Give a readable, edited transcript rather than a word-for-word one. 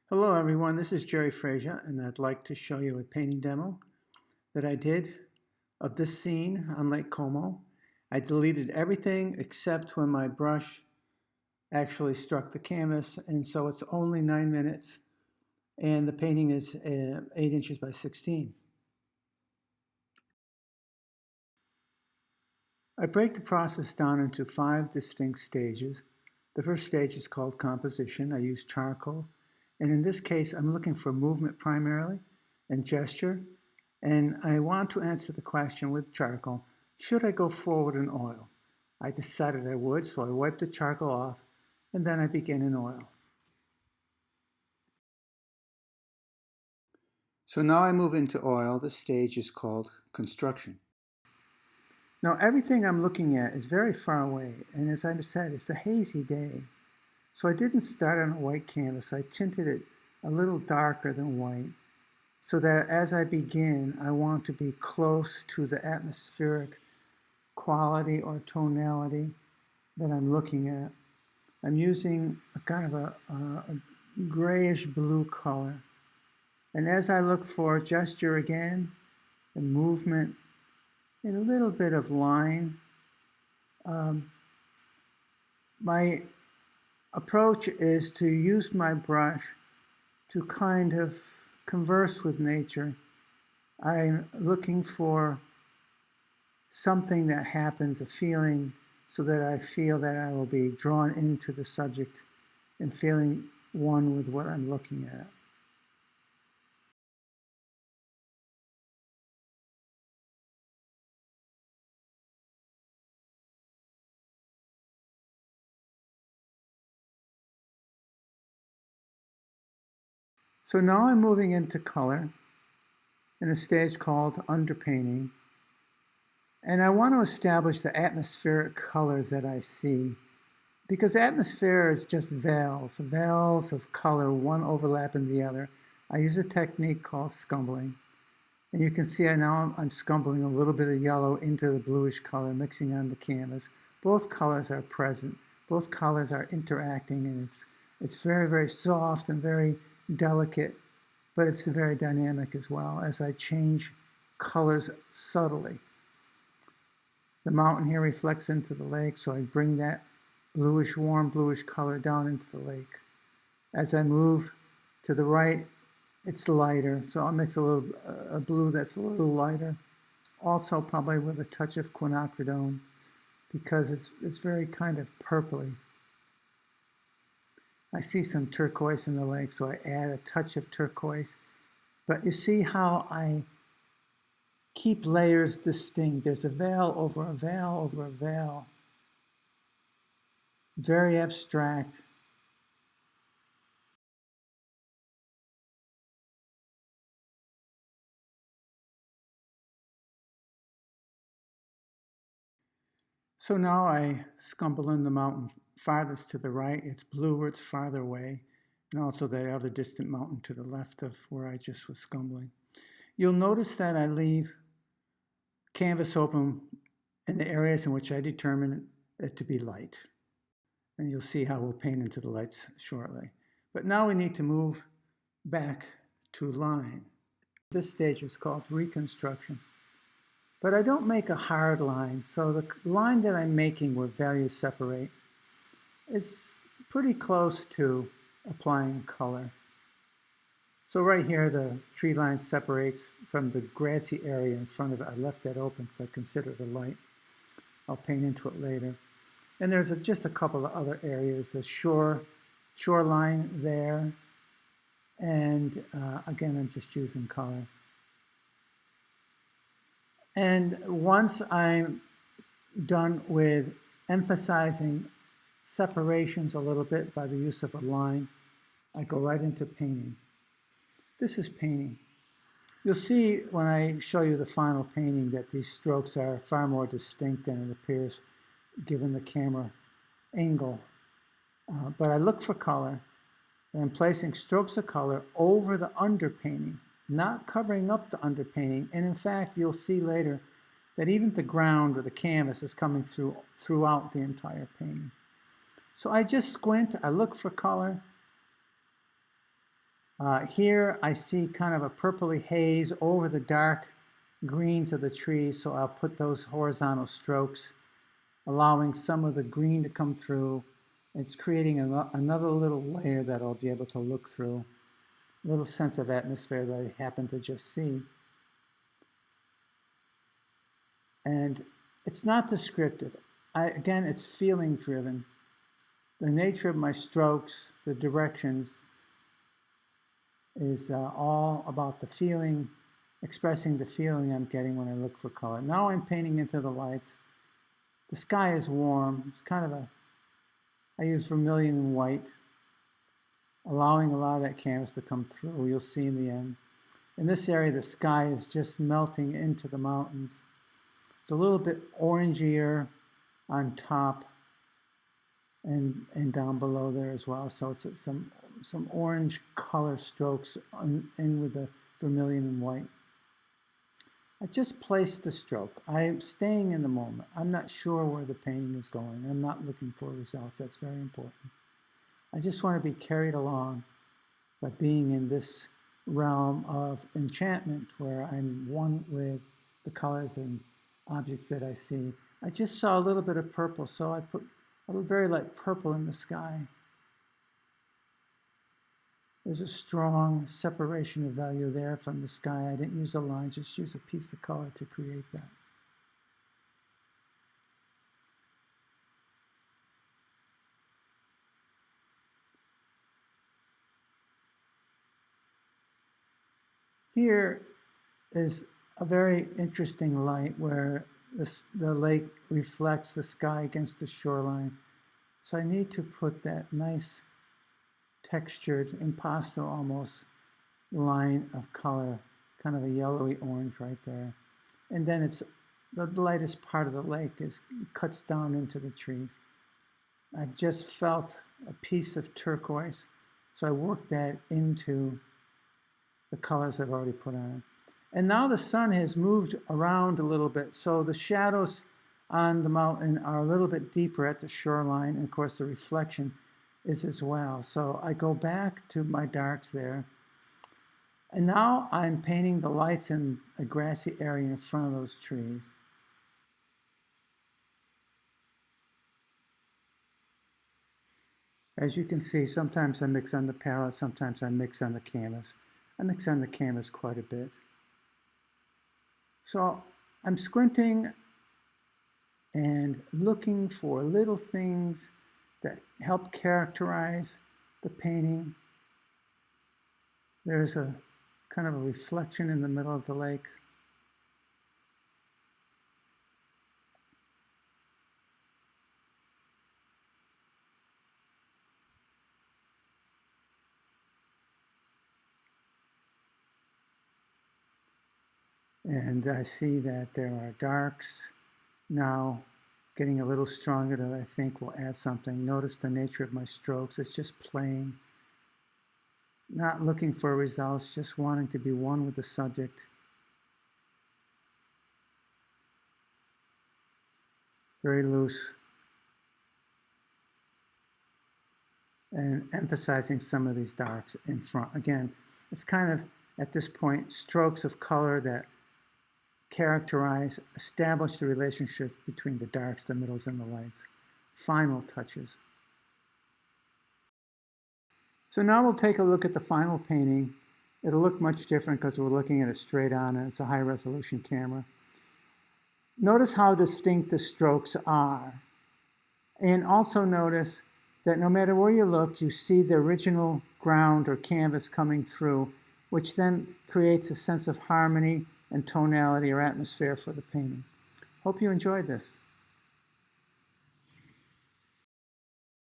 Hello everyone, this is Jerry Fresia, and I'd like to show you a painting demo that I did of this scene on Lake Como. I deleted everything except when my brush actually struck the canvas, and so it's only 9 minutes, and the painting is 8 inches by 16. I break the process down into 5 distinct stages. The first stage is called composition. I use charcoal, and in this case I'm looking for movement primarily and gesture, and I want to answer the question with charcoal, should I go forward in oil? I decided I would, so I wiped the charcoal off, and then I begin in oil. So now I move into oil. This stage is called construction. Now everything I'm looking at is very far away, and as I said, it's a hazy day. So I didn't start on a white canvas. I tinted it a little darker than white, so that as I begin, I want to be close to the atmospheric quality or tonality that I'm looking at. I'm using a kind of a grayish blue color. And as I look for gesture again, and movement, and a little bit of line, my approach is to use my brush to kind of converse with nature. I'm looking for something that happens, a feeling, so that I feel that I will be drawn into the subject and feeling one with what I'm looking at. So now I'm moving into color in a stage called underpainting. And I want to establish the atmospheric colors that I see, because atmosphere is just veils of color, one overlapping the other. I use a technique called scumbling. And you can see now I'm scumbling a little bit of yellow into the bluish color, mixing on the canvas. Both colors are present. Both colors are interacting, and it's very, very soft and very delicate, but it's very dynamic as well as I change colors subtly. The mountain here reflects into the lake, so I bring that bluish, warm bluish color down into the lake. As I move to the right, it's lighter, so I'll mix a blue that's a little lighter. Also probably with a touch of quinacridone, because it's very kind of purpley. I see some turquoise in the lake, so I add a touch of turquoise. But you see how I keep layers distinct. There's a veil over a veil over a veil. Very abstract. So now I scumble in the mountain farthest to the right. It's bluer, it's farther away, and also that other distant mountain to the left of where I just was scumbling. You'll notice that I leave canvas open in the areas in which I determine it to be light. And you'll see how we'll paint into the lights shortly. But now we need to move back to line. This stage is called reconstruction. But I don't make a hard line, so the line that I'm making where values separate is pretty close to applying color. So right here, the tree line separates from the grassy area in front of it. I left that open because I consider it a light. I'll paint into it later. And there's just a couple of other areas, the shoreline there, and again, I'm just using color. And once I'm done with emphasizing separations a little bit by the use of a line, I go right into painting. This is painting. You'll see when I show you the final painting that these strokes are far more distinct than it appears given the camera angle. But I look for color, and I'm placing strokes of color over the underpainting, not covering up the underpainting. And in fact, you'll see later that even the ground or the canvas is coming throughout the entire painting. So I just squint, I look for color, Here I see kind of a purpley haze over the dark greens of the trees, so I'll put those horizontal strokes, allowing some of the green to come through. It's creating another little layer that I'll be able to look through, a little sense of atmosphere that I happen to just see. And it's not descriptive. Again, it's feeling driven. The nature of my strokes, the directions, is all about the feeling, expressing the feeling I'm getting when I look for color. Now I'm painting into the lights. The sky is warm. It's kind of I use vermilion and white, allowing a lot of that canvas to come through. You'll see in the end. In this area, the sky is just melting into the mountains. It's a little bit orangier on top and down below there as well. So it's some orange color strokes in with the vermilion and white. I just placed the stroke. I'm staying in the moment. I'm not sure where the painting is going. I'm not looking for results. That's very important. I just want to be carried along by being in this realm of enchantment where I'm one with the colors and objects that I see. I just saw a little bit of purple, so I put a very light purple in the sky. There's a strong separation of value there from the sky. I didn't use a line, just use a piece of color to create that. Here is a very interesting light where the lake reflects the sky against the shoreline. So I need to put that nice textured impasto almost line of color, kind of a yellowy orange right there. And then it's the lightest part of the lake cuts down into the trees. I've just felt a piece of turquoise, so I worked that into the colors I've already put on. And now the sun has moved around a little bit, so the shadows on the mountain are a little bit deeper at the shoreline, and of course the reflection is as well. So I go back to my darks there, and now I'm painting the lights in a grassy area in front of those trees. As you can see, sometimes I mix on the palette, sometimes I mix on the canvas. I mix on the canvas quite a bit. So I'm squinting and looking for little things that help characterize the painting. There's a kind of a reflection in the middle of the lake. And I see that there are darks now getting a little stronger that I think will add something. Notice the nature of my strokes. It's just playing, not looking for results, just wanting to be one with the subject. Very loose. And emphasizing some of these darks in front. Again, it's kind of, at this point, strokes of color that characterize, establish the relationship between the darks, the middles, and the lights. Final touches. So now we'll take a look at the final painting. It'll look much different because we're looking at it straight on, and it's a high-resolution camera. Notice how distinct the strokes are. And also notice that no matter where you look, you see the original ground or canvas coming through, which then creates a sense of harmony and tonality or atmosphere for the painting. Hope you enjoyed this.